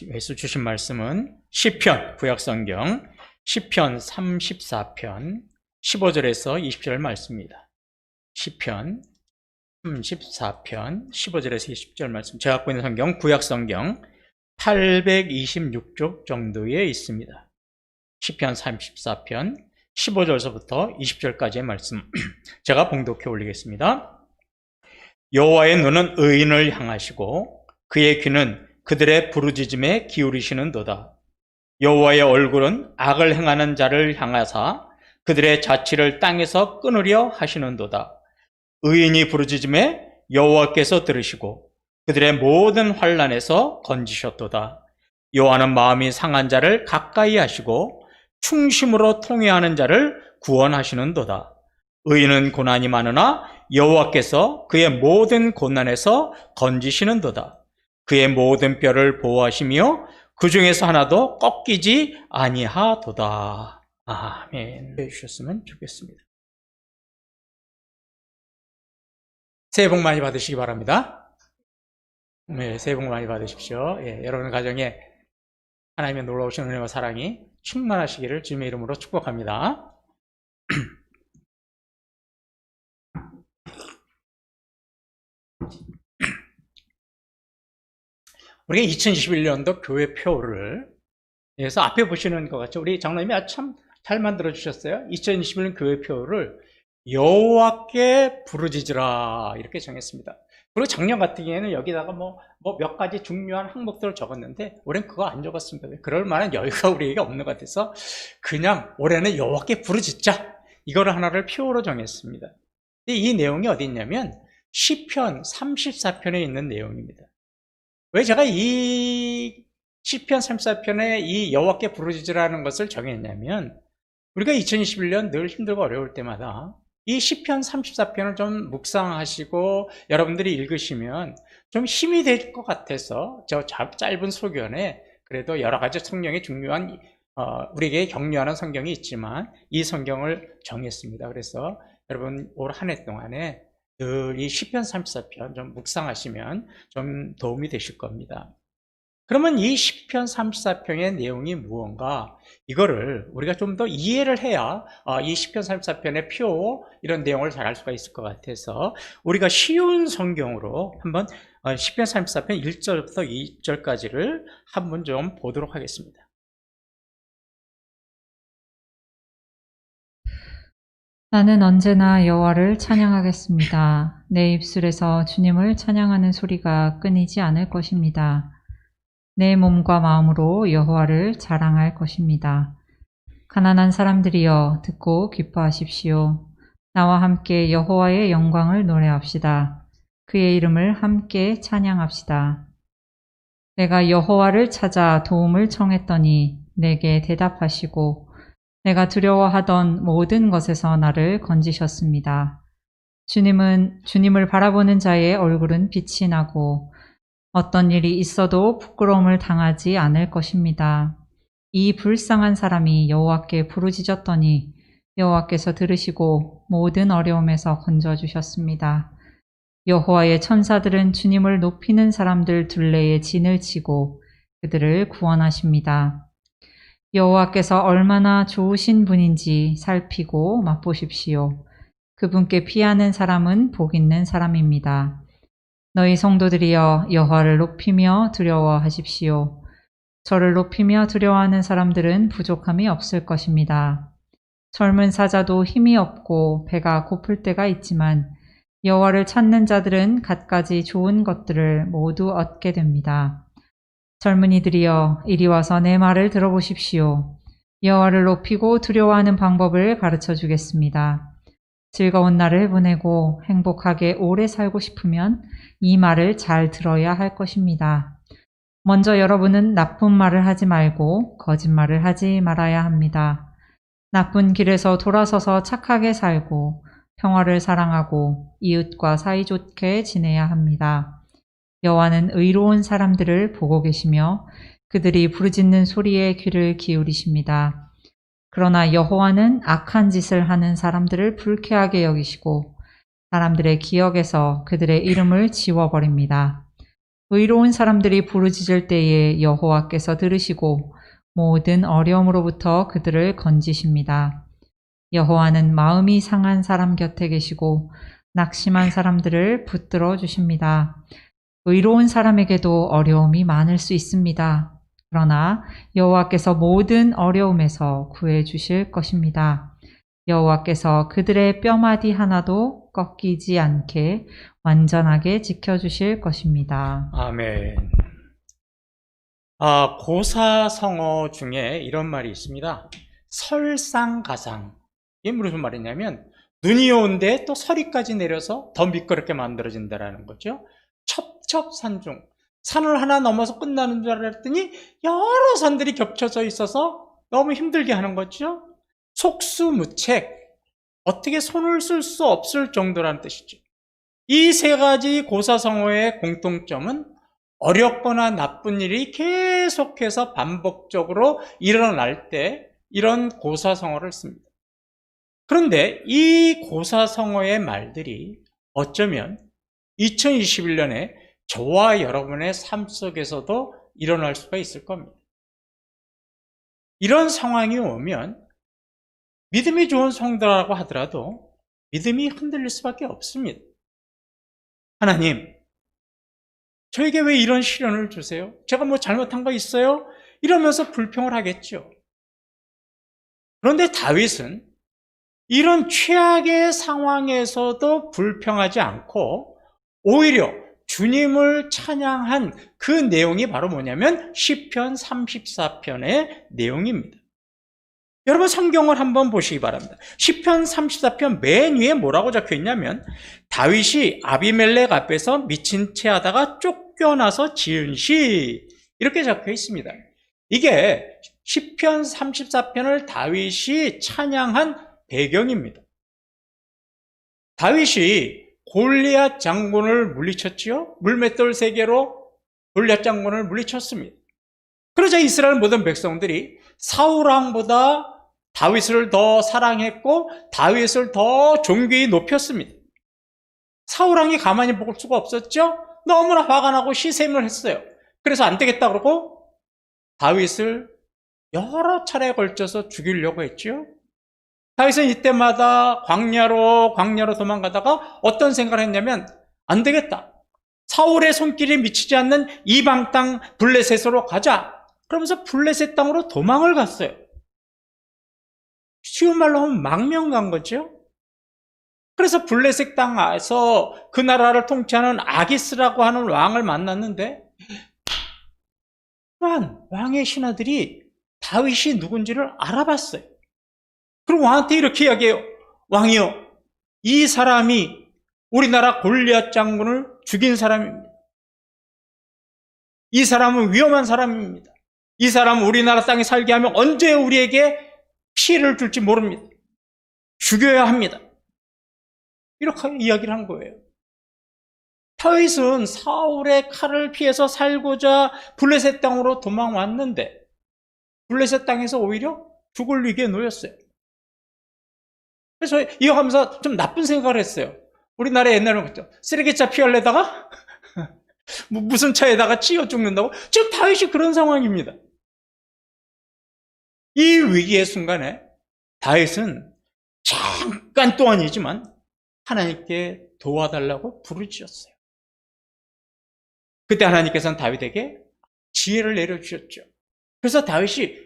예수 주신 말씀은 시편, 구약성경 시편 34편 15절에서 20절 말씀입니다. 시편 34편 15절에서 20절 말씀. 제가 갖고 있는 성경 구약성경 826쪽 정도에 있습니다. 시편 34편 15절서부터 20절까지의 말씀 제가 봉독해 올리겠습니다. 여호와의 눈은 의인을 향하시고 그의 귀는 그들의 부르짖음에 기울이시는도다. 여호와의 얼굴은 악을 행하는 자를 향하사 그들의 자취를 땅에서 끊으려 하시는도다. 의인이 부르짖음에 여호와께서 들으시고 그들의 모든 환난에서 건지셨도다. 여호와는 마음이 상한 자를 가까이 하시고 충심으로 통회하는 자를 구원하시는도다. 의인은 고난이 많으나 여호와께서 그의 모든 고난에서 건지시는도다. 그의 모든 뼈를 보호하시며 그 중에서 하나도 꺾이지 아니하도다. 아멘. 해주셨으면 좋겠습니다. 새해 복 많이 받으시기 바랍니다. 네, 새해 복 많이 받으십시오. 예, 여러분 가정에 하나님의 놀라우신 은혜와 사랑이 충만하시기를 주님의 이름으로 축복합니다. 우리가 2021년도 교회표를, 그래서 앞에 보시는 것 같죠? 우리 장로님이 아주 참 잘 만들어 주셨어요. 2021년 교회표를 여호와께 부르짖으라 이렇게 정했습니다. 그리고 작년 같은 경우에는 여기다가 몇 가지 중요한 항목들을 적었는데 올해는 그거 안 적었습니다. 그럴 만한 여유가 우리에게 없는 것 같아서 그냥 올해는 여호와께 부르짖자 이거를 하나를 표로 정했습니다. 근데 이 내용이 어디 있냐면 시편 34편에 있는 내용입니다. 왜 제가 이 시편 34편에 이 여호와께 부르짖으라는 것을 정했냐면 우리가 2021년 늘 힘들고 어려울 때마다 이 시편 34편을 좀 묵상하시고 여러분들이 읽으시면 좀 힘이 될 것 같아서 저 짧은 소견에 그래도 여러 가지 성경의 중요한 우리에게 격려하는 성경이 있지만 이 성경을 정했습니다. 그래서 여러분 올 한 해 동안에 늘 이 시편 34편 좀 묵상하시면 좀 도움이 되실 겁니다. 그러면 이 시편 34편의 내용이 무언가 이거를 우리가 좀 더 이해를 해야 이 시편 34편의 표 이런 내용을 잘 알 수가 있을 것 같아서 우리가 쉬운 성경으로 한번 시편 34편 1절부터 2절까지를 한번 좀 보도록 하겠습니다. 나는 언제나 여호와를 찬양하겠습니다. 내 입술에서 주님을 찬양하는 소리가 끊이지 않을 것입니다. 내 몸과 마음으로 여호와를 자랑할 것입니다. 가난한 사람들이여 듣고 기뻐하십시오. 나와 함께 여호와의 영광을 노래합시다. 그의 이름을 함께 찬양합시다. 내가 여호와를 찾아 도움을 청했더니 내게 대답하시고 내가 두려워하던 모든 것에서 나를 건지셨습니다. 주님을 바라보는 자의 얼굴은 빛이 나고 어떤 일이 있어도 부끄러움을 당하지 않을 것입니다. 이 불쌍한 사람이 여호와께 부르짖었더니 여호와께서 들으시고 모든 어려움에서 건져주셨습니다. 여호와의 천사들은 주님을 높이는 사람들 둘레에 진을 치고 그들을 구원하십니다. 여호와께서 얼마나 좋으신 분인지 살피고 맛보십시오. 그분께 피하는 사람은 복 있는 사람입니다. 너희 성도들이여 여호와를 높이며 두려워하십시오. 저를 높이며 두려워하는 사람들은 부족함이 없을 것입니다. 젊은 사자도 힘이 없고 배가 고플 때가 있지만 여호와를 찾는 자들은 갖가지 좋은 것들을 모두 얻게 됩니다. 젊은이들이여 이리 와서 내 말을 들어보십시오. 여호와를 높이고 두려워하는 방법을 가르쳐 주겠습니다. 즐거운 날을 보내고 행복하게 오래 살고 싶으면 이 말을 잘 들어야 할 것입니다. 먼저 여러분은 나쁜 말을 하지 말고 거짓말을 하지 말아야 합니다. 나쁜 길에서 돌아서서 착하게 살고 평화를 사랑하고 이웃과 사이좋게 지내야 합니다. 여호와는 의로운 사람들을 보고 계시며 그들이 부르짖는 소리에 귀를 기울이십니다. 그러나 여호와는 악한 짓을 하는 사람들을 불쾌하게 여기시고 사람들의 기억에서 그들의 이름을 지워버립니다. 의로운 사람들이 부르짖을 때에 여호와께서 들으시고 모든 어려움으로부터 그들을 건지십니다. 여호와는 마음이 상한 사람 곁에 계시고 낙심한 사람들을 붙들어 주십니다. 의로운 사람에게도 어려움이 많을 수 있습니다. 그러나 여호와께서 모든 어려움에서 구해 주실 것입니다. 여호와께서 그들의 뼈마디 하나도 꺾이지 않게 완전하게 지켜주실 것입니다. 아멘. 고사성어 중에 이런 말이 있습니다. 설상가상. 이게 무슨 말이냐면 눈이 오는데 또 서리까지 내려서 더 미끄럽게 만들어진다는 거죠. 첩첩산중. 산을 하나 넘어서 끝나는 줄 알았더니 여러 산들이 겹쳐져 있어서 너무 힘들게 하는 거죠. 속수무책. 어떻게 손을 쓸 수 없을 정도라는 뜻이죠. 이 세 가지 고사성어의 공통점은 어렵거나 나쁜 일이 계속해서 반복적으로 일어날 때 이런 고사성어를 씁니다. 그런데 이 고사성어의 말들이 어쩌면 2021년에 저와 여러분의 삶 속에서도 일어날 수가 있을 겁니다. 이런 상황이 오면 믿음이 좋은 성도라고 하더라도 믿음이 흔들릴 수밖에 없습니다. 하나님, 저에게 왜 이런 시련을 주세요? 제가 뭐 잘못한 거 있어요? 이러면서 불평을 하겠죠. 그런데 다윗은 이런 최악의 상황에서도 불평하지 않고 오히려 주님을 찬양한 그 내용이 바로 뭐냐면 시편 34편의 내용입니다. 여러분 성경을 한번 보시기 바랍니다. 시편 34편 맨 위에 뭐라고 적혀 있냐면 다윗이 아비멜렉 앞에서 미친 채 하다가 쫓겨나서 지은 시 이렇게 적혀 있습니다. 이게 시편 34편을 다윗이 찬양한 배경입니다. 다윗이 골리앗 장군을 물리쳤지요. 물맷돌 3개로 골리앗 장군을 물리쳤습니다. 그러자 이스라엘 모든 백성들이 사울 왕보다 다윗을 더 사랑했고 다윗을 더 존귀히 높였습니다. 사울 왕이 가만히 볼 수가 없었죠. 너무나 화가 나고 시샘을 했어요. 그래서 안 되겠다 그러고 다윗을 여러 차례에 걸쳐서 죽이려고 했죠. 다윗은 이때마다 광야로 도망가다가 어떤 생각을 했냐면 안 되겠다. 사울의 손길이 미치지 않는 이방 땅 블레셋으로 가자. 그러면서 블레셋 땅으로 도망을 갔어요. 쉬운 말로 하면 망명 간 거죠. 그래서 블레셋 땅에서 그 나라를 통치하는 아기스라고 하는 왕을 만났는데 왕의 신하들이 다윗이 누군지를 알아봤어요. 그리고 왕한테 이렇게 이야기해요. 왕이여, 이 사람이 우리나라 골리앗 장군을 죽인 사람입니다. 이 사람은 위험한 사람입니다. 이 사람은 우리나라 땅에 살게 하면 언제 우리에게 피해를 줄지 모릅니다. 죽여야 합니다. 이렇게 이야기를 한 거예요. 다윗은 사울의 칼을 피해서 살고자 블레셋 땅으로 도망왔는데 블레셋 땅에서 오히려 죽을 위기에 놓였어요. 그래서 이거 하면서 좀 나쁜 생각을 했어요. 우리나라에 옛날에 그랬죠. 쓰레기차 피하려다가 무슨 차에다가 찌어 죽는다고? 지금 다윗이 그런 상황입니다. 이 위기의 순간에 다윗은 잠깐 동안이지만 하나님께 도와달라고 부르짖었어요. 그때 하나님께서는 다윗에게 지혜를 내려주셨죠. 그래서 다윗이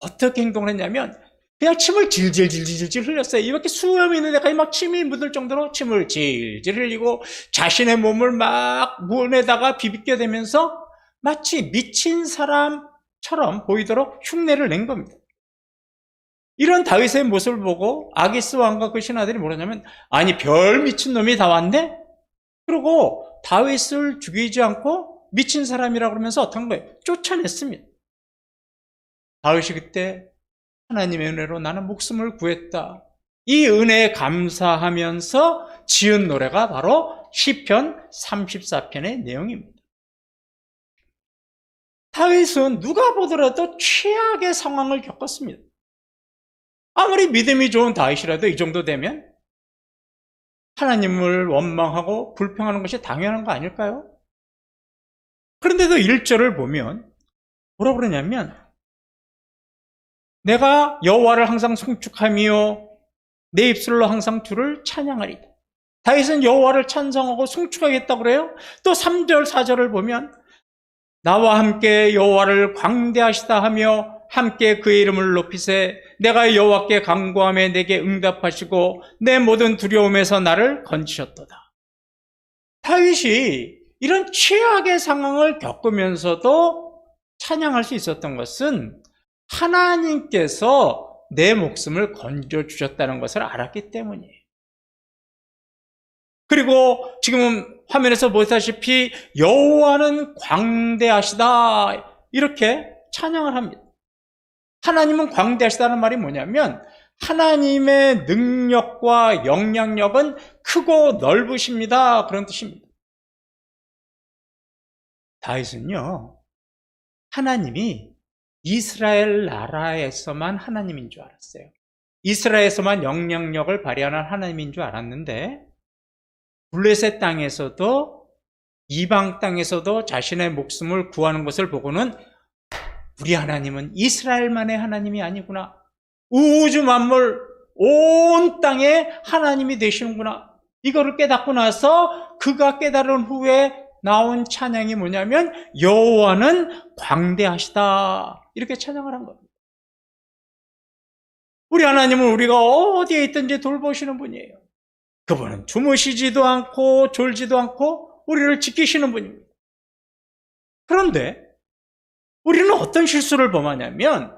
어떻게 행동을 했냐면 그냥 침을 질질 흘렸어요. 이렇게 수염이 있는 데까지 막 침이 묻을 정도로 침을 질질 흘리고 자신의 몸을 막 문에다가 비비게 되면서 마치 미친 사람처럼 보이도록 흉내를 낸 겁니다. 이런 다윗의 모습을 보고 아기스 왕과 그 신하들이 뭐라냐면 아니 별 미친 놈이 다 왔네? 그러고 다윗을 죽이지 않고 미친 사람이라고 그러면서 어떤 거예요? 쫓아냈습니다. 다윗이 그때 하나님의 은혜로 나는 목숨을 구했다. 이 은혜에 감사하면서 지은 노래가 바로 시편 34편의 내용입니다. 다윗은 누가 보더라도 최악의 상황을 겪었습니다. 아무리 믿음이 좋은 다윗이라도 이 정도 되면 하나님을 원망하고 불평하는 것이 당연한 거 아닐까요? 그런데도 1절을 보면 뭐라고 그러냐면 내가 여호와를 항상 송축하며 내 입술로 항상 주를 찬양하리다. 다윗은 여호와를 찬송하고 송축하겠다고 그래요. 또 3절 4절을 보면 나와 함께 여호와를 광대하시다 하며 함께 그의 이름을 높이세. 내가 여호와께 간구하며 내게 응답하시고 내 모든 두려움에서 나를 건지셨도다. 다윗이 이런 최악의 상황을 겪으면서도 찬양할 수 있었던 것은 하나님께서 내 목숨을 건져주셨다는 것을 알았기 때문이에요. 그리고 지금 화면에서 보시다시피 여호와는 광대하시다 이렇게 찬양을 합니다. 하나님은 광대하시다는 말이 뭐냐면 하나님의 능력과 영향력은 크고 넓으십니다. 그런 뜻입니다. 다윗은요, 하나님이 이스라엘 나라에서만 하나님인 줄 알았어요. 이스라엘에서만 영향력을 발휘하는 하나님인 줄 알았는데 블레셋 땅에서도 이방 땅에서도 자신의 목숨을 구하는 것을 보고는 우리 하나님은 이스라엘만의 하나님이 아니구나. 우주 만물 온 땅에 하나님이 되시는구나. 이거를 깨닫고 나서 그가 깨달은 후에 나온 찬양이 뭐냐면 여호와는 광대하시다. 이렇게 찬양을 한 겁니다. 우리 하나님은 우리가 어디에 있든지 돌보시는 분이에요. 그분은 주무시지도 않고 졸지도 않고 우리를 지키시는 분입니다. 그런데 우리는 어떤 실수를 범하냐면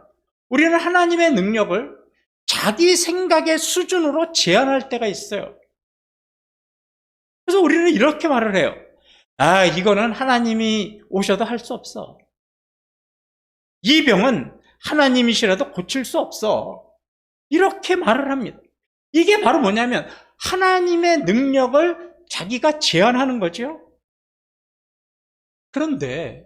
우리는 하나님의 능력을 자기 생각의 수준으로 제한할 때가 있어요. 그래서 우리는 이렇게 말을 해요. 아, 이거는 하나님이 오셔도 할 수 없어. 이 병은 하나님이시라도 고칠 수 없어. 이렇게 말을 합니다. 이게 바로 뭐냐면 하나님의 능력을 자기가 제한하는 거죠. 그런데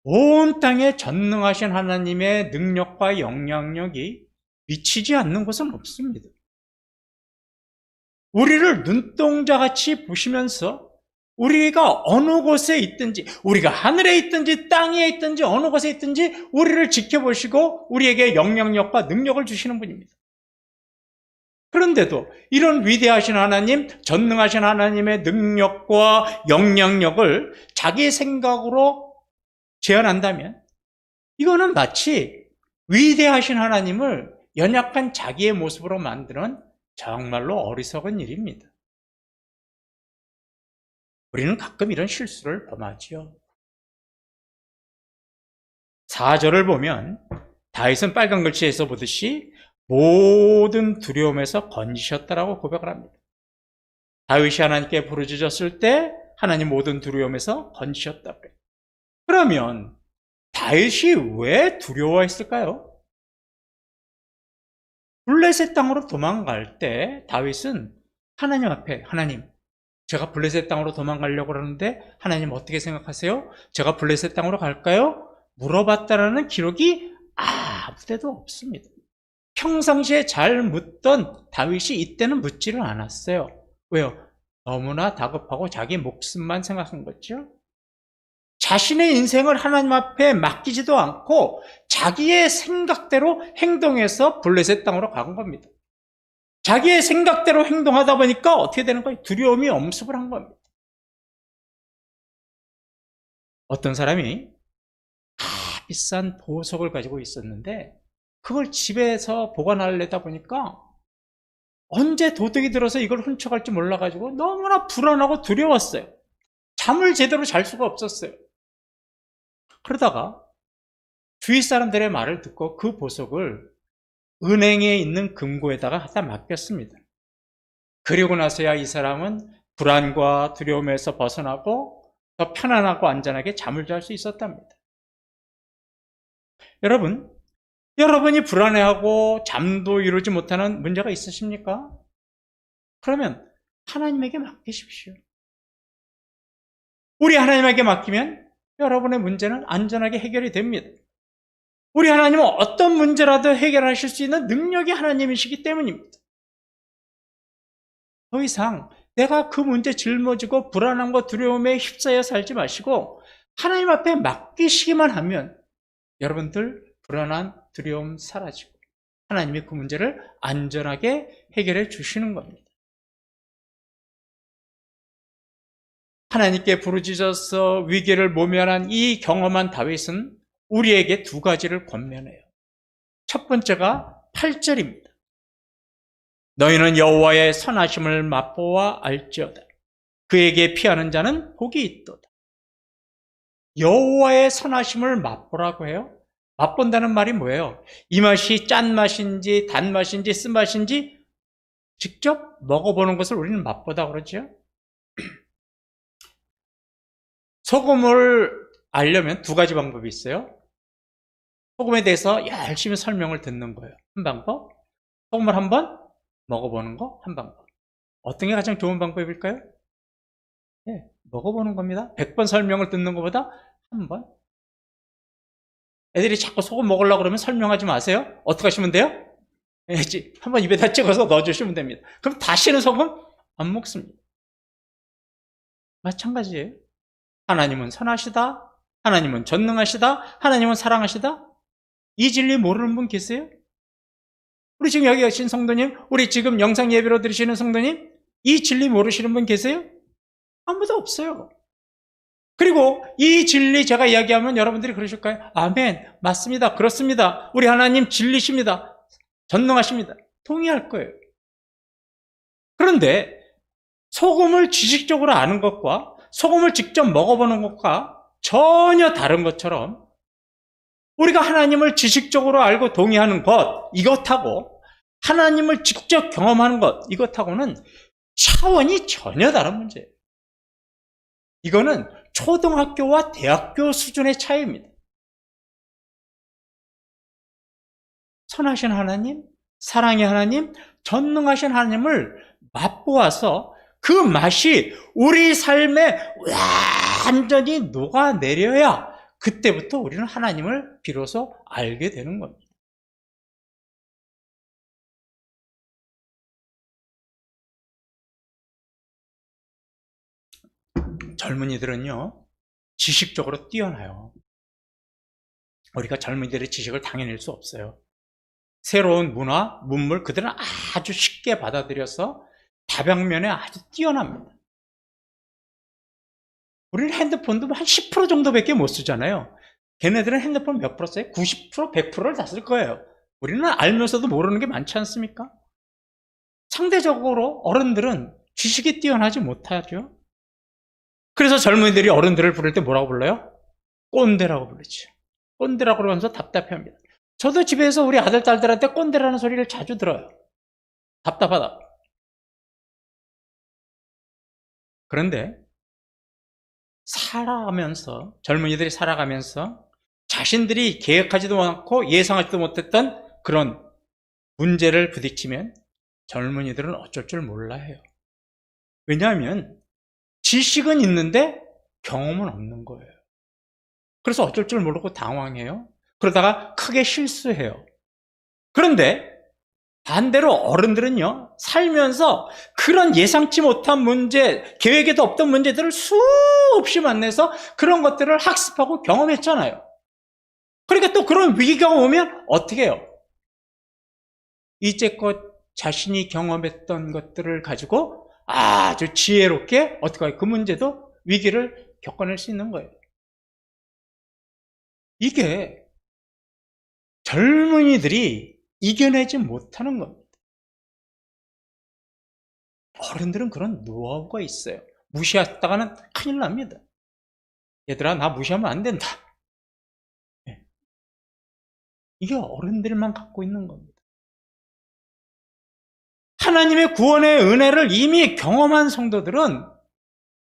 온 땅에 전능하신 하나님의 능력과 영향력이 미치지 않는 곳은 없습니다. 우리를 눈동자같이 보시면서 우리가 어느 곳에 있든지, 우리가 하늘에 있든지 땅에 있든지 어느 곳에 있든지 우리를 지켜보시고 우리에게 영향력과 능력을 주시는 분입니다. 그런데도 이런 위대하신 하나님, 전능하신 하나님의 능력과 영향력을 자기 생각으로 제한한다면 이거는 마치 위대하신 하나님을 연약한 자기의 모습으로 만드는 정말로 어리석은 일입니다. 우리는 가끔 이런 실수를 범하지요. 4절을 보면 다윗은 빨간 글씨에서 보듯이 모든 두려움에서 건지셨다라고 고백을 합니다. 다윗이 하나님께 부르짖었을 때 하나님 모든 두려움에서 건지셨다고 그래요. 그러면 다윗이 왜 두려워했을까요? 블레셋 땅으로 도망갈 때 다윗은 하나님 앞에 하나님, 제가 블레셋 땅으로 도망가려고 그러는데 하나님 어떻게 생각하세요? 제가 블레셋 땅으로 갈까요? 물어봤다라는 기록이 아무데도 없습니다. 평상시에 잘 묻던 다윗이 이때는 묻지를 않았어요. 왜요? 너무나 다급하고 자기 목숨만 생각한 거죠. 자신의 인생을 하나님 앞에 맡기지도 않고 자기의 생각대로 행동해서 블레셋 땅으로 간 겁니다. 자기의 생각대로 행동하다 보니까 어떻게 되는 거예요? 두려움이 엄습을 한 겁니다. 어떤 사람이 비싼 보석을 가지고 있었는데 그걸 집에서 보관하려다 보니까 언제 도둑이 들어서 이걸 훔쳐갈지 몰라가지고 너무나 불안하고 두려웠어요. 잠을 제대로 잘 수가 없었어요. 그러다가 주위 사람들의 말을 듣고 그 보석을 은행에 있는 금고에다가 갖다 맡겼습니다. 그리고 나서야 이 사람은 불안과 두려움에서 벗어나고 더 편안하고 안전하게 잠을 잘 수 있었답니다. 여러분이 불안해하고 잠도 이루지 못하는 문제가 있으십니까? 그러면 하나님에게 맡기십시오. 우리 하나님에게 맡기면 여러분의 문제는 안전하게 해결이 됩니다. 우리 하나님은 어떤 문제라도 해결하실 수 있는 능력이 하나님이시기 때문입니다. 더 이상 내가 그 문제 짊어지고 불안함과 두려움에 휩싸여 살지 마시고 하나님 앞에 맡기시기만 하면 여러분들 불안한 두려움 사라지고 하나님이 그 문제를 안전하게 해결해 주시는 겁니다. 하나님께 부르짖어서 위기를 모면한 이 경험한 다윗은 우리에게 두 가지를 권면해요. 첫 번째가 8절입니다. 너희는 여호와의 선하심을 맛보아 알지어다. 그에게 피하는 자는 복이 있도다. 여호와의 선하심을 맛보라고 해요. 맛본다는 말이 뭐예요? 이 맛이 짠맛인지 단맛인지 쓴맛인지 직접 먹어보는 것을 우리는 맛보다 그러죠. 소금을 알려면 두 가지 방법이 있어요. 소금에 대해서 열심히 설명을 듣는 거예요. 한 방법. 소금을 한번 먹어보는 거 한 방법. 어떤 게 가장 좋은 방법일까요? 네, 먹어보는 겁니다. 100번 설명을 듣는 것보다 한 번. 애들이 자꾸 소금 먹으려고 그러면 설명하지 마세요. 어떻게 하시면 돼요? 한번 입에다 찍어서 넣어주시면 됩니다. 그럼 다시는 소금 안 먹습니다. 마찬가지예요. 하나님은 선하시다. 하나님은 전능하시다. 하나님은 사랑하시다. 이 진리 모르는 분 계세요? 우리 지금 여기 계신 성도님, 우리 지금 영상 예배로 들으시는 성도님, 이 진리 모르시는 분 계세요? 아무도 없어요. 그리고 이 진리 제가 이야기하면 여러분들이 그러실까요? 아멘, 맞습니다, 그렇습니다, 우리 하나님 진리십니다, 전능하십니다. 동의할 거예요. 그런데 소금을 지식적으로 아는 것과 소금을 직접 먹어보는 것과 전혀 다른 것처럼 우리가 하나님을 지식적으로 알고 동의하는 것, 이것하고 하나님을 직접 경험하는 것, 이것하고는 차원이 전혀 다른 문제예요. 이거는 초등학교와 대학교 수준의 차이입니다. 선하신 하나님, 사랑의 하나님, 전능하신 하나님을 맛보아서 그 맛이 우리 삶에 완전히 녹아내려야 그때부터 우리는 하나님을 비로소 알게 되는 겁니다. 젊은이들은요, 지식적으로 뛰어나요. 우리가 젊은이들의 지식을 당해낼 수 없어요. 새로운 문화, 문물, 그들은 아주 쉽게 받아들여서 다방면에 아주 뛰어납니다. 우리는 핸드폰도 한 10% 정도밖에 못 쓰잖아요. 걔네들은 핸드폰 몇 프로 써요? 90%, 100%를 다 쓸 거예요. 우리는 알면서도 모르는 게 많지 않습니까? 상대적으로 어른들은 지식이 뛰어나지 못하죠. 그래서 젊은이들이 어른들을 부를 때 뭐라고 불러요? 꼰대라고 부르죠. 꼰대라고 그러면서 답답해합니다. 저도 집에서 우리 아들, 딸들한테 꼰대라는 소리를 자주 들어요. 답답하다. 그런데 살아가면서, 젊은이들이 살아가면서 자신들이 계획하지도 않고 예상하지도 못했던 그런 문제를 부딪히면 젊은이들은 어쩔 줄 몰라 해요. 왜냐하면 지식은 있는데 경험은 없는 거예요. 그래서 어쩔 줄 모르고 당황해요. 그러다가 크게 실수해요. 그런데 반대로 어른들은요, 살면서 그런 예상치 못한 문제, 계획에도 없던 문제들을 수없이 만나서 그런 것들을 학습하고 경험했잖아요. 그러니까 또 그런 위기가 오면 어떻게 해요? 이제껏 자신이 경험했던 것들을 가지고 아주 지혜롭게 어떻게 해요? 그 문제도 위기를 겪어낼 수 있는 거예요. 이게 젊은이들이 이겨내지 못하는 겁니다. 어른들은 그런 노하우가 있어요. 무시했다가는 큰일 납니다. 얘들아, 나 무시하면 안 된다. 이게 어른들만 갖고 있는 겁니다. 하나님의 구원의 은혜를 이미 경험한 성도들은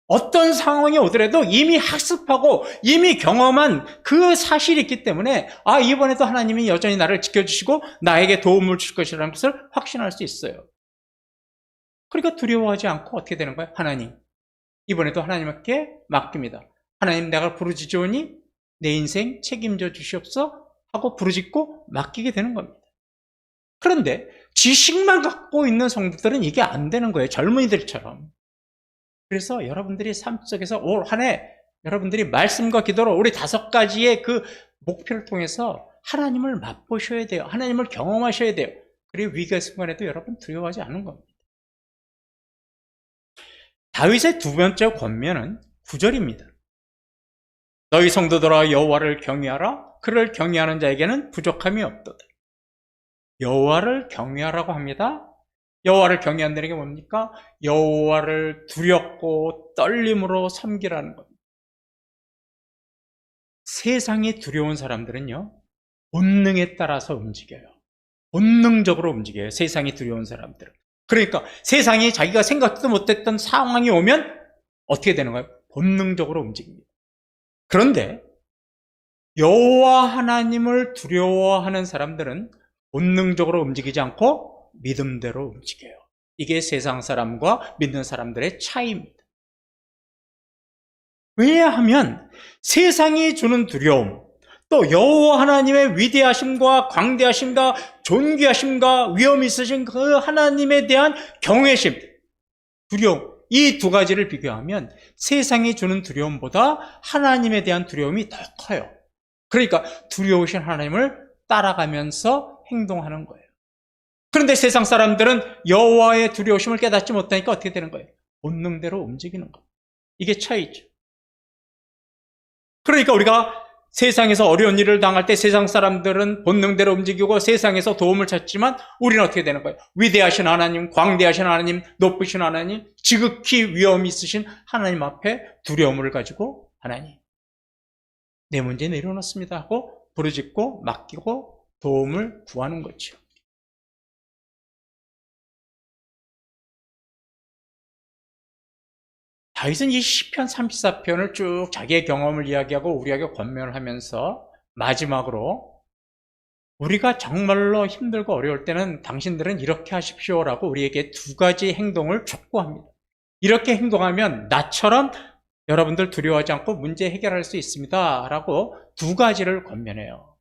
어떤 상황이 오더라도 이미 학습하고 이미 경험한 그 사실이 있기 때문에 이번에도 하나님이 여전히 나를 지켜주시고 나에게 도움을 줄 것이라는 것을 확신할 수 있어요. 그러니까 두려워하지 않고 어떻게 되는 거예요? 하나님, 이번에도 하나님께 맡깁니다. 하나님, 내가 부르짖으오니 내 인생 책임져 주시옵소서 하고 부르짖고 맡기게 되는 겁니다. 그런데 지식만 갖고 있는 성도들은 이게 안 되는 거예요. 젊은이들처럼. 그래서 여러분들이 삶 속에서 올 한 해 여러분들이 말씀과 기도로 우리 5가지의 그 목표를 통해서 하나님을 맛보셔야 돼요. 하나님을 경험하셔야 돼요. 그리고 위기의 순간에도 여러분 두려워하지 않는 겁니다. 다윗의 두 번째 권면은 9절입니다. 너희 성도들아 여호와를 경외하라. 그를 경외하는 자에게는 부족함이 없도다. 여호와를 경외하라고 합니다. 여호와를 경외한다는 게 뭡니까? 여호와를 두렵고 떨림으로 섬기라는 겁니다. 세상에 두려운 사람들은요, 본능에 따라서 움직여요. 본능적으로 움직여요. 세상이 두려운 사람들은. 그러니까 세상이 자기가 생각도 못했던 상황이 오면 어떻게 되는 거예요? 본능적으로 움직입니다. 그런데 여호와 하나님을 두려워하는 사람들은 본능적으로 움직이지 않고 믿음대로 움직여요. 이게 세상 사람과 믿는 사람들의 차이입니다. 왜냐하면 세상이 주는 두려움, 또 여호와 하나님의 위대하심과 광대하심과 존귀하심과 위엄 있으신 그 하나님에 대한 경외심, 두려움, 이 두 가지를 비교하면 세상이 주는 두려움보다 하나님에 대한 두려움이 더 커요. 그러니까 두려우신 하나님을 따라가면서 행동하는 거예요. 그런데 세상 사람들은 여호와의 두려우심을 깨닫지 못하니까 어떻게 되는 거예요? 본능대로 움직이는 거예요. 이게 차이죠. 그러니까 우리가 세상에서 어려운 일을 당할 때 세상 사람들은 본능대로 움직이고 세상에서 도움을 찾지만 우리는 어떻게 되는 거예요? 위대하신 하나님, 광대하신 하나님, 높으신 하나님, 지극히 위엄이 있으신 하나님 앞에 두려움을 가지고 하나님, 내 문제 내려놓습니다 하고 부르짖고 맡기고 도움을 구하는 거죠. 다윗은 이 시편 34편을 쭉 자기의 경험을 이야기하고 우리에게 권면을 하면서 마지막으로 우리가 정말로 힘들고 어려울 때는 당신들은 이렇게 하십시오라고 우리에게 두 가지 행동을 촉구합니다. 이렇게 행동하면 나처럼 여러분들 두려워하지 않고 문제 해결할 수 있습니다 라고 두 가지를 권면해요.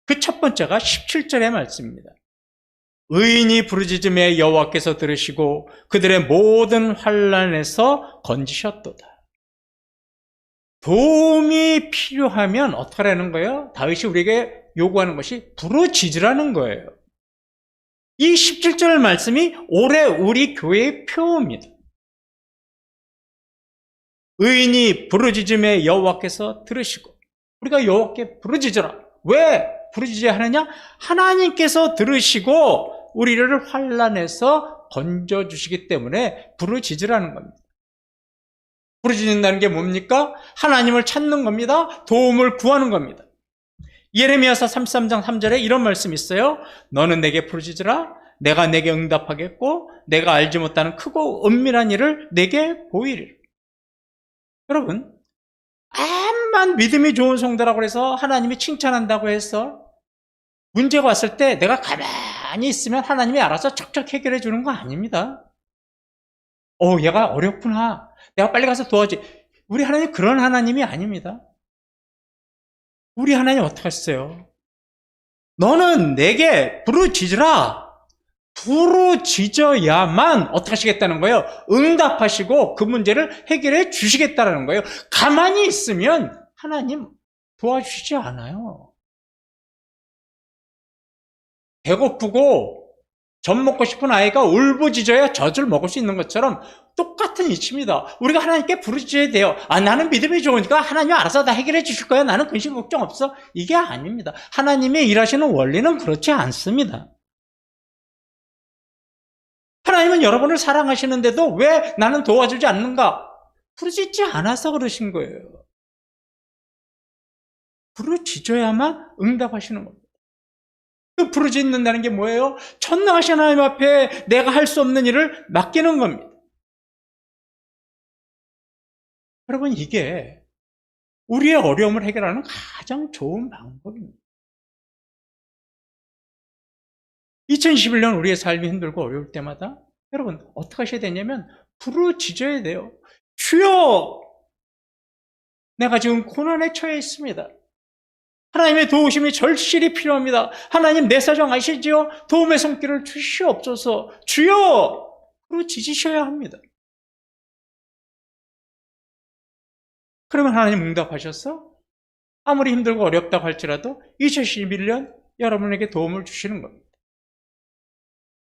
그 첫 번째가 17절의 말씀입니다. 의인이 부르짖음에 여호와께서 들으시고 그들의 모든 환난에서 건지셨도다. 도움이 필요하면 어떻게 하라는 거예요? 다윗이 우리에게 요구하는 것이 부르짖으라는 거예요. 이 17절 말씀이 올해 우리 교회의 표어입니다. 의인이 부르짖음에 여호와께서 들으시고, 우리가 여호와께 부르짖으라. 왜 부르짖어야 하느냐? 하나님께서 들으시고 우리를 환난에서 건져주시기 때문에 부르짖으라는 겁니다. 부르짖는다는 게 뭡니까? 하나님을 찾는 겁니다. 도움을 구하는 겁니다. 예레미야서 33장 3절에 이런 말씀이 있어요. 너는 내게 부르짖으라. 내가 내게 응답하겠고 내가 알지 못하는 크고 은밀한 일을 내게 보이리라. 여러분, 암만 믿음이 좋은 성도라고 해서 하나님이 칭찬한다고 해서 문제가 왔을 때 내가 가만히 있으면 하나님이 알아서 척척 해결해 주는 거 아닙니다. 얘가 어렵구나. 내가 빨리 가서 도와줘. 우리 하나님 그런 하나님이 아닙니다. 우리 하나님 어떻게 하셨어요? 너는 내게 부르짖으라. 부르짖어야만 어떻게 하시겠다는 거예요? 응답하시고 그 문제를 해결해 주시겠다는 거예요. 가만히 있으면 하나님 도와주시지 않아요. 배고프고 젖 먹고 싶은 아이가 울부짖어야 젖을 먹을 수 있는 것처럼 똑같은 이치입니다. 우리가 하나님께 부르짖어야 돼요. 나는 믿음이 좋으니까 하나님이 알아서 다 해결해 주실 거야. 나는 근심 걱정 없어. 이게 아닙니다. 하나님의 일하시는 원리는 그렇지 않습니다. 하나님은 여러분을 사랑하시는데도 왜 나는 도와주지 않는가? 부르짖지 않아서 그러신 거예요. 부르짖어야만 응답하시는 겁니다. 그 부르짖는다는 게 뭐예요? 전능하신 하나님 앞에 내가 할 수 없는 일을 맡기는 겁니다. 여러분, 이게 우리의 어려움을 해결하는 가장 좋은 방법입니다. 2021년 우리의 삶이 힘들고 어려울 때마다 여러분 어떻게 하셔야 되냐면 부르짖어야 돼요. 주여, 내가 지금 고난에 처해 있습니다. 하나님의 도우심이 절실히 필요합니다. 하나님 내 사정 아시지요? 도움의 손길을 주시옵소서. 주여! 부르짖으셔야 합니다. 그러면 하나님 응답하셨어? 아무리 힘들고 어렵다고 할지라도 2011년 여러분에게 도움을 주시는 겁니다.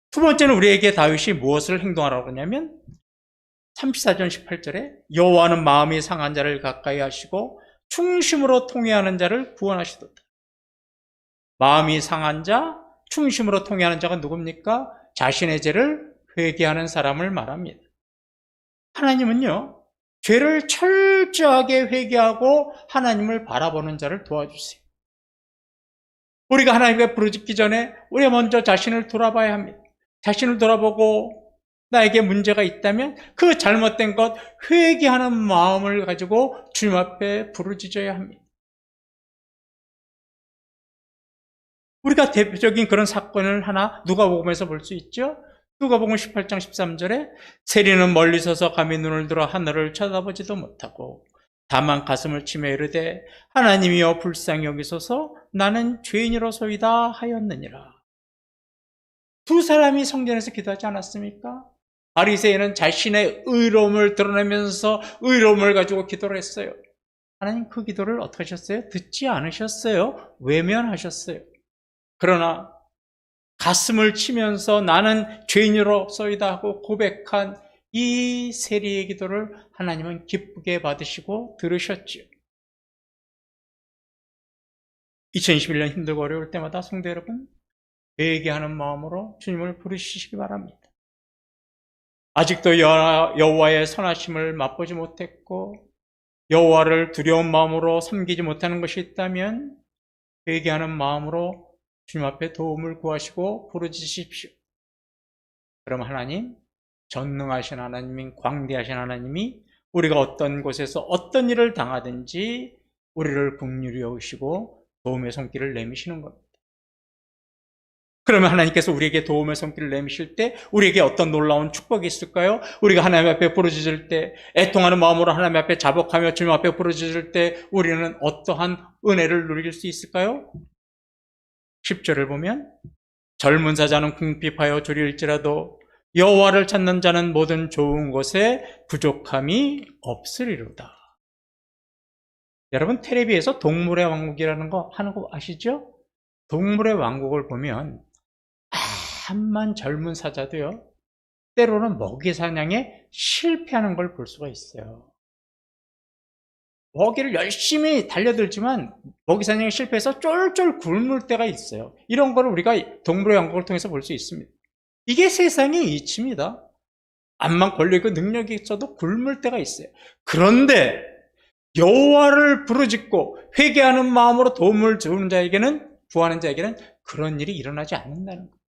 두 번째는 우리에게 다윗이 무엇을 행동하라고 하냐면 34절 18절에 여호와는 마음이 상한 자를 가까이 하시고 충심으로 통회하는 자를 구원하시도다. 마음이 상한 자, 충심으로 통회하는 자가 누굽니까? 자신의 죄를 회개하는 사람을 말합니다. 하나님은요, 죄를 철저하게 회개하고 하나님을 바라보는 자를 도와주세요. 우리가 하나님께 부르짖기 전에 우리가 먼저 자신을 돌아봐야 합니다. 자신을 돌아보고 나에게 문제가 있다면 그 잘못된 것 회개하는 마음을 가지고 주님 앞에 부르짖어야 합니다. 우리가 대표적인 그런 사건을 하나 누가복음에서 볼 수 있죠. 누가복음 18장 13절에 세리는 멀리 서서 감히 눈을 들어 하늘을 쳐다보지도 못하고 다만 가슴을 치며 이르되 하나님이여 불쌍히 여기소서 나는 죄인이로소이다 하였느니라. 두 사람이 성전에서 기도하지 않았습니까? 바리새인은 자신의 의로움을 드러내면서 의로움을 가지고 기도를 했어요. 하나님 그 기도를 어떻게 하셨어요? 듣지 않으셨어요. 외면하셨어요. 그러나 가슴을 치면서 나는 죄인으로서이다 하고 고백한 이 세리의 기도를 하나님은 기쁘게 받으시고 들으셨지요. 2021년 힘들고 어려울 때마다 성도 여러분, 회개하는 마음으로 주님을 부르시기 바랍니다. 아직도 여호와의 선하심을 맛보지 못했고 여호와를 두려운 마음으로 섬기지 못하는 것이 있다면 회개하는 마음으로 주님 앞에 도움을 구하시고 부르짖으십시오. 그럼 하나님, 전능하신 하나님인 광대하신 하나님이 우리가 어떤 곳에서 어떤 일을 당하든지 우리를 긍휼히 여기시고 도움의 손길을 내미시는 겁니다. 그러면 하나님께서 우리에게 도움의 손길을 내미실 때 우리에게 어떤 놀라운 축복이 있을까요? 우리가 하나님 앞에 부르짖을 때, 애통하는 마음으로 하나님 앞에 자복하며 주님 앞에 부르짖을 때 우리는 어떠한 은혜를 누릴 수 있을까요? 10절을 보면 젊은 사자는 궁핍하여 졸릴지라도 여호와를 찾는 자는 모든 좋은 것에 부족함이 없으리로다. 여러분, 텔레비에서 동물의 왕국이라는 거 하는 거 아시죠? 동물의 왕국을 보면 암만 젊은 사자도요, 때로는 먹이 사냥에 실패하는 걸 볼 수가 있어요. 먹이를 열심히 달려들지만 먹이 사냥에 실패해서 쫄쫄 굶을 때가 있어요. 이런 걸 우리가 동물의 왕국을 통해서 볼 수 있습니다. 이게 세상의 이치입니다. 암만 권력이고 능력이 있어도 굶을 때가 있어요. 그런데 여호와를 부르짖고 회개하는 마음으로 도움을 주는 자에게는, 구하는 자에게는 그런 일이 일어나지 않는다는 거예요.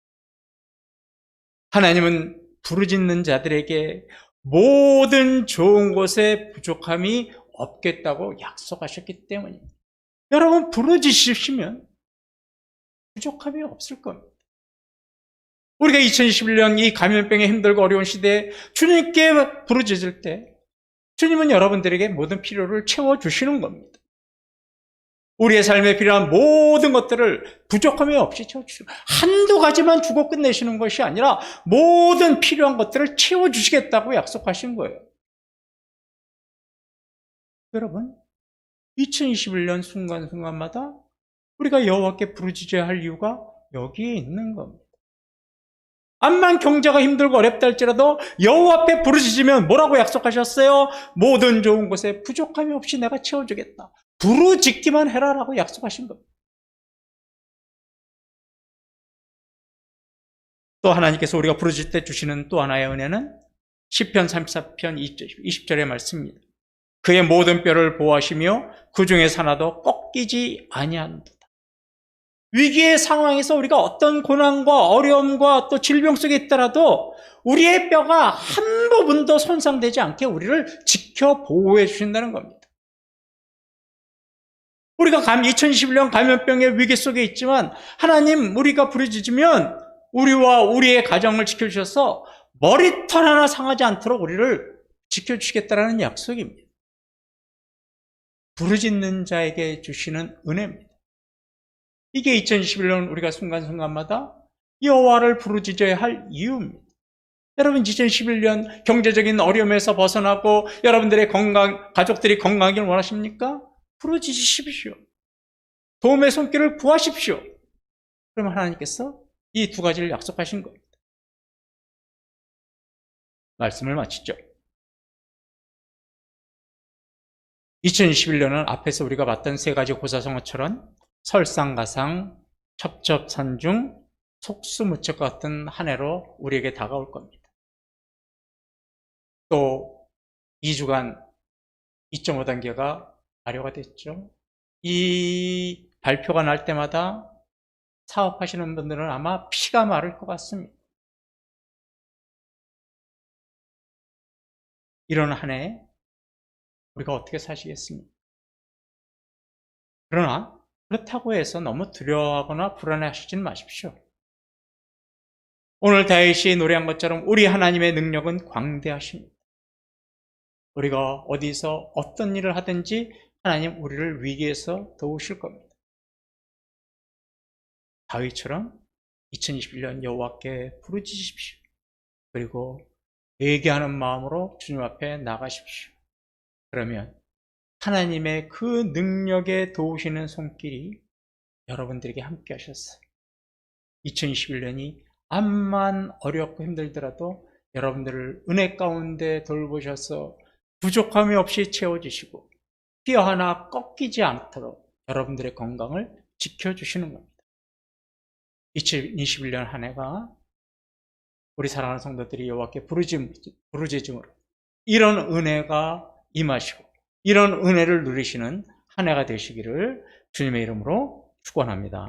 하나님은 부르짖는 자들에게 모든 좋은 것에 부족함이 없겠다고 약속하셨기 때문입니다. 여러분, 부르짖으시면 부족함이 없을 겁니다. 우리가 2021년 이 감염병에 힘들고 어려운 시대에 주님께 부르짖을 때 주님은 여러분들에게 모든 필요를 채워주시는 겁니다. 우리의 삶에 필요한 모든 것들을 부족함이 없이 채워주시고, 한두 가지만 주고 끝내시는 것이 아니라 모든 필요한 것들을 채워주시겠다고 약속하신 거예요. 여러분, 2021년 순간순간마다 우리가 여호와께 부르짖어야 할 이유가 여기에 있는 겁니다. 암만 경제가 힘들고 어렵다 할지라도 여호와 앞에 부르짖으면 뭐라고 약속하셨어요? 모든 좋은 것에 부족함이 없이 내가 채워주겠다. 부르짖기만 해라라고 약속하신 겁니다. 또 하나님께서 우리가 부르짖을 때 주시는 또 하나의 은혜는 시편 34편 20절의 말씀입니다. 그의 모든 뼈를 보호하시며 그 중에 하나도 꺾이지 아니한도다. 위기의 상황에서 우리가 어떤 고난과 어려움과 또 질병 속에 있더라도 우리의 뼈가 한 부분도 손상되지 않게 우리를 지켜 보호해 주신다는 겁니다. 우리가 2021년 감염병의 위기 속에 있지만 하나님, 우리가 부르짖으면 우리와 우리의 가정을 지켜주셔서 머리털 하나 상하지 않도록 우리를 지켜주시겠다는 약속입니다. 부르짖는 자에게 주시는 은혜입니다. 이게 2021년 우리가 순간순간마다 여호와를 부르짖어야 할 이유입니다. 여러분 2011년 경제적인 어려움에서 벗어나고 여러분들의 가족들이 건강하기를 원하십니까? 부르짖으십시오. 도움의 손길을 구하십시오. 그러면 하나님께서 이 두 가지를 약속하신 겁니다. 말씀을 마치죠. 2021년은 앞에서 우리가 봤던 세 가지 고사성어처럼 설상가상, 첩첩산중, 속수무책 같은 한 해로 우리에게 다가올 겁니다. 또 2주간 2.5단계가 발효가 됐죠. 이 발표가 날 때마다 사업하시는 분들은 아마 피가 마를 것 같습니다. 이런 한 해 우리가 어떻게 사시겠습니까? 그러나 그렇다고 해서 너무 두려워하거나 불안해하시지는 마십시오. 오늘 다윗이 노래한 것처럼 우리 하나님의 능력은 광대하십니다. 우리가 어디서 어떤 일을 하든지 하나님 우리를 위기에서 도우실 겁니다. 다윗처럼 2021년 여호와께 부르짖으십시오. 그리고 회개하는 마음으로 주님 앞에 나가십시오. 그러면 하나님의 그 능력에 도우시는 손길이 여러분들에게 함께 하셨어요. 2021년이 암만 어렵고 힘들더라도 여러분들을 은혜 가운데 돌보셔서 부족함이 없이 채워주시고 뼈 하나 꺾이지 않도록 여러분들의 건강을 지켜주시는 겁니다. 2021년 한 해가 우리 사랑하는 성도들이 여호와께 부르짖음으로 이런 은혜가 임하시고 이런 은혜를 누리시는 한 해가 되시기를 주님의 이름으로 축원합니다.